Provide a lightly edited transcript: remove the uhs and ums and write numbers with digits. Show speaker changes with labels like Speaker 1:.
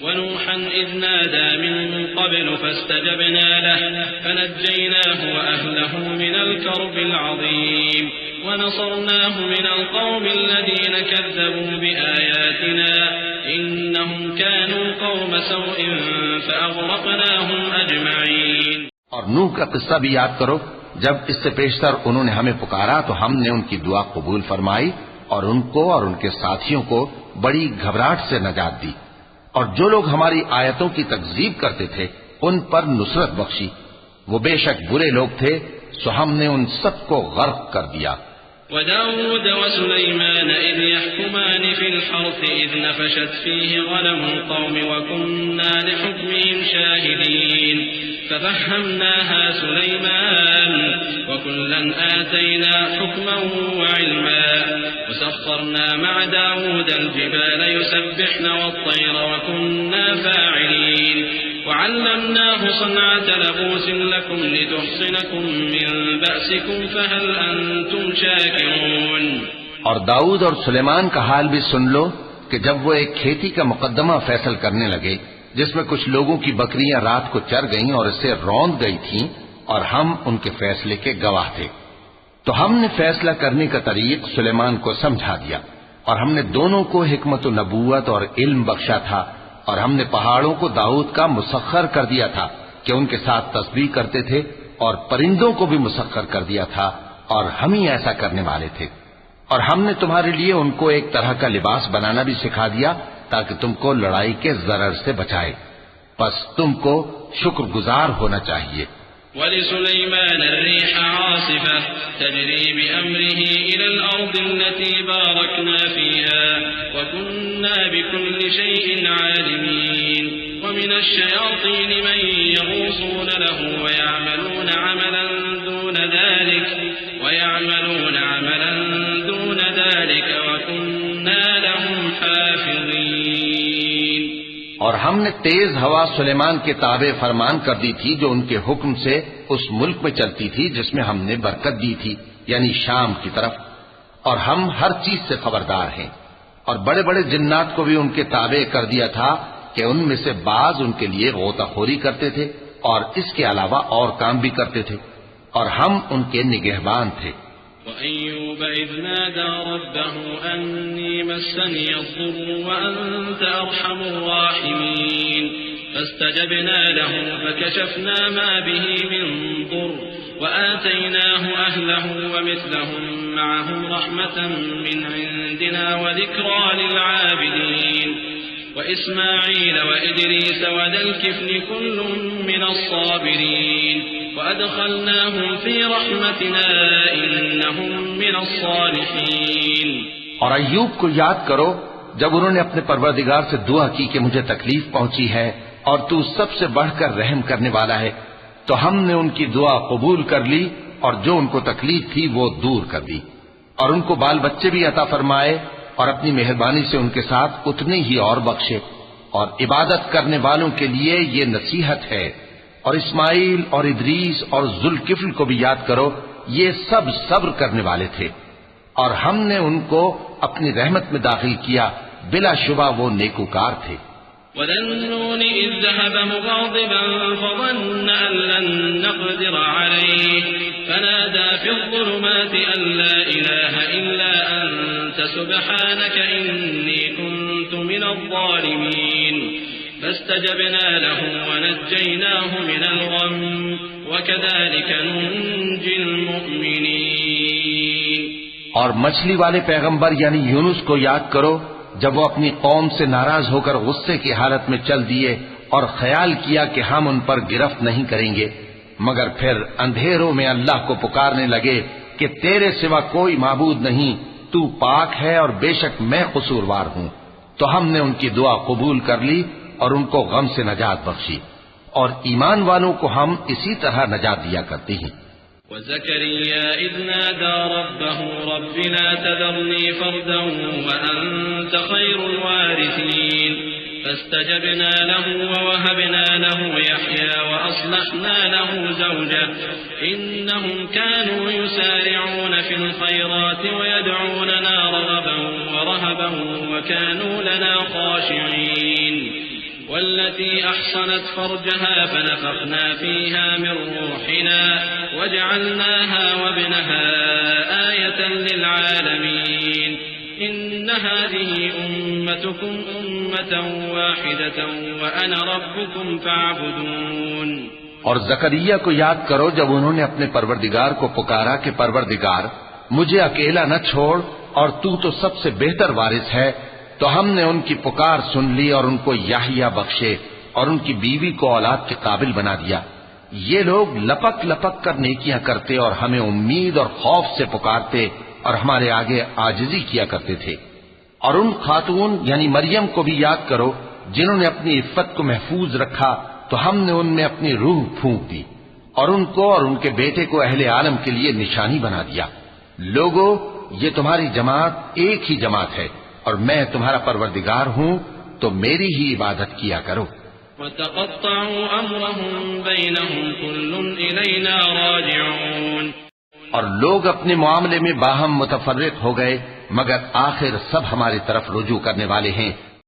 Speaker 1: ونوحا إذ نادى من قبل فاستجبنا له فنجيناه وأهله من الكرب العظيم ونصرناه من القوم الذين كذبوا بآياتنا إنهم كانوا قوم سوء فأغرقناهم أجمعين۔
Speaker 2: اور نوح کا قصہ بھی یاد کرو، جب اس سے پیشتر انہوں نے ہمیں پکارا تو ہم نے ان کی دعا قبول فرمائی اور ان کو اور ان کے ساتھیوں کو بڑی گھبراہٹ سے نجات دی، اور جو لوگ ہماری آیتوں کی تکذیب کرتے تھے ان پر نصرت بخشی، وہ بے شک برے لوگ تھے، سو ہم نے ان سب کو غرق کر دیا۔
Speaker 1: وداود وسليمان إذ يحكمان في الحرث إذ نفشت فيه غنم القوم وكنا لحكمهم شاهدين ففهمناها سليمان وكلا آتينا حكما وعلما وسخرنا مع داود الجبال يسبحن والطير وكنا فاعلين وعلمناه صنعة لبوس لكم لتحصنكم من بأسكم فهل أنتم شاكرون۔
Speaker 2: اور داؤد اور سلیمان کا حال بھی سن لو کہ جب وہ ایک کھیتی کا مقدمہ فیصل کرنے لگے جس میں کچھ لوگوں کی بکریاں رات کو چر گئیں اور اسے روند گئی تھیں، اور ہم ان کے فیصلے کے گواہ تھے، تو ہم نے فیصلہ کرنے کا طریق سلیمان کو سمجھا دیا، اور ہم نے دونوں کو حکمت و نبوت اور علم بخشا تھا، اور ہم نے پہاڑوں کو داؤد کا مسخر کر دیا تھا کہ ان کے ساتھ تسبیح کرتے تھے، اور پرندوں کو بھی مسخر کر دیا تھا، اور ہم ہی ایسا کرنے والے تھے، اور ہم نے تمہارے لیے ان کو ایک طرح کا لباس بنانا بھی سکھا دیا تاکہ تم کو لڑائی کے ضرر سے بچائے، پس تم کو شکر گزار ہونا چاہیے۔
Speaker 1: وَلِسُلَيْمَانَ الرِّيحَ عَاصِفَةً تَجْرِي بِأَمْرِهِ إِلَى الْأَرْضِ الَّتِي بَارَكْنَا فِيهَا وَكُنَّا بِكُلِّ شَيْءٍ عَالِمِينَ وَمِنَ الشَّيَاطِينِ مَن يَغُوصُونَ لَهُ وَيَعْمَلُونَ عَمَلًا دُونَ ذَلِكَ وَكُنَّا لَهُمْ حَافِظِينَ۔
Speaker 2: اور ہم نے تیز ہوا سلیمان کے تابع فرمان کر دی تھی جو ان کے حکم سے اس ملک میں چلتی تھی جس میں ہم نے برکت دی تھی، یعنی شام کی طرف، اور ہم ہر چیز سے خبردار ہیں، اور بڑے بڑے جنات کو بھی ان کے تابع کر دیا تھا کہ ان میں سے بعض ان کے لیے غوطہ خوری کرتے تھے اور اس کے علاوہ اور کام بھی کرتے تھے، اور ہم ان کے نگہبان تھے۔
Speaker 1: وَأَيُّوبَ إِذْ نَادَى رَبَّهُ أَنِّي مَسَّنِيَ الضُّرُّ وَأَنْتَ أَرْحَمُ الرَّاحِمِينَ فَاسْتَجَبْنَا لَهُ فَكَشَفْنَا مَا بِهِ مِنْ ضُرٍّ وَآتَيْنَاهُ أَهْلَهُ وَمِثْلَهُمْ مَعَهُمْ رَحْمَةً مِنْ عِنْدِنَا وَذِكْرَى لِلْعَابِدِينَ وإسماعيل وإدريس وذا الكفل كل من الصابرين وأدخلناهم في رحمتنا إنهم من الصالحين۔
Speaker 2: اور ایوب کو یاد کرو جب انہوں نے اپنے پروردگار سے دعا کی کہ مجھے تکلیف پہنچی ہے اور تو سب سے بڑھ کر رحم کرنے والا ہے، تو ہم نے ان کی دعا قبول کر لی اور جو ان کو تکلیف تھی وہ دور کر دی، اور ان کو بال بچے بھی عطا فرمائے اور اپنی مہربانی سے ان کے ساتھ اتنے ہی اور بخشے۔ اور عبادت کرنے والوں کے لیے یہ نصیحت ہے۔ اور اسماعیل اور ادریس اور ذوالکفل کو بھی یاد کرو، یہ سب صبر کرنے والے تھے، اور ہم نے ان کو اپنی رحمت میں داخل کیا، بلا شبہ وہ نیکوکار تھے۔
Speaker 1: وَذَا النُّونِ إِذ ذَّهَبَ مُغَاضِبًا فَظَنَّ أَن لَّن نَّقْدِرَ عَلَيْهِ فَنَادَىٰ فِي الظُّلُمَاتِ أَن لَّا إِلَٰهَ إِلَّا أَنتَ سُبْحَانَكَ إِنِّي كُنتُ مِنَ الظَّالِمِينَ فَاسْتَجَبْنَا لَهُ وَنَجَّيْنَاهُ مِنَ الْغَمِّ وَكَذَٰلِكَ نُنجِي الْمُؤْمِنِينَ۔
Speaker 2: اور مچھلی والے پیغمبر یعنی یونس کو یاد کرو جب وہ اپنی قوم سے ناراض ہو کر غصے کی حالت میں چل دیے اور خیال کیا کہ ہم ان پر گرفت نہیں کریں گے، مگر پھر اندھیروں میں اللہ کو پکارنے لگے کہ تیرے سوا کوئی معبود نہیں، تو پاک ہے اور بے شک میں قصوروار ہوں، تو ہم نے ان کی دعا قبول کر لی اور ان کو غم سے نجات بخشی، اور ایمان والوں کو ہم اسی طرح نجات دیا کرتے ہیں۔
Speaker 1: وَزَكَرِيَّا إِذْ نَادَى رَبَّهُ رَبِّ لَا تَذَرْنِي فَرْدًا وَأَنْتَ خَيْرُ الْوَارِثِينَ فَاسْتَجَبْنَا لَهُ وَوَهَبْنَا لَهُ يَحْيَىٰ وَأَصْلَحْنَا لَهُ زَوْجَهُ إِنَّهُمْ كَانُوا يُسَارِعُونَ فِي الْخَيْرَاتِ وَيَدْعُونَنَا رَغَبًا وَرَهَبًا وَكَانُوا لَنَا خَاشِعِينَ والتي أحصنت فرجها فنفخنا فيها من روحنا وجعلناها وابنها آية للعالمين إن هذه أمتكم أمة واحدة وأنا ربكم فاعبدون.
Speaker 2: اور زکریا کو یاد کرو جب انہوں نے اپنے پروردگار کو پکارا کہ پروردگار مجھے اکیلا نہ چھوڑ اور تو سب سے بہتر وارث ہے، تو ہم نے ان کی پکار سن لی اور ان کو یحییٰ بخشے اور ان کی بیوی کو اولاد کے قابل بنا دیا. یہ لوگ لپک لپک کر نیکیاں کرتے اور ہمیں امید اور خوف سے پکارتے اور ہمارے آگے عاجزی کیا کرتے تھے. اور ان خاتون یعنی مریم کو بھی یاد کرو جنہوں نے اپنی عفت کو محفوظ رکھا تو ہم نے ان میں اپنی روح پھونک دی اور ان کو اور ان کے بیٹے کو اہل عالم کے لیے نشانی بنا دیا. لوگو یہ تمہاری جماعت ایک ہی جماعت ہے اور میں تمہارا پروردگار ہوں تو میری ہی عبادت کیا کرو.
Speaker 1: وَتَقَطَّعُوا أَمْرَهُمْ بَيْنَهُمْ كُلٌّ إِلَيْنَا رَاجِعُونَ.
Speaker 2: اور لوگ اپنے معاملے میں باہم متفرق ہو گئے مگر آخر سب ہماری طرف رجوع کرنے والے ہیں.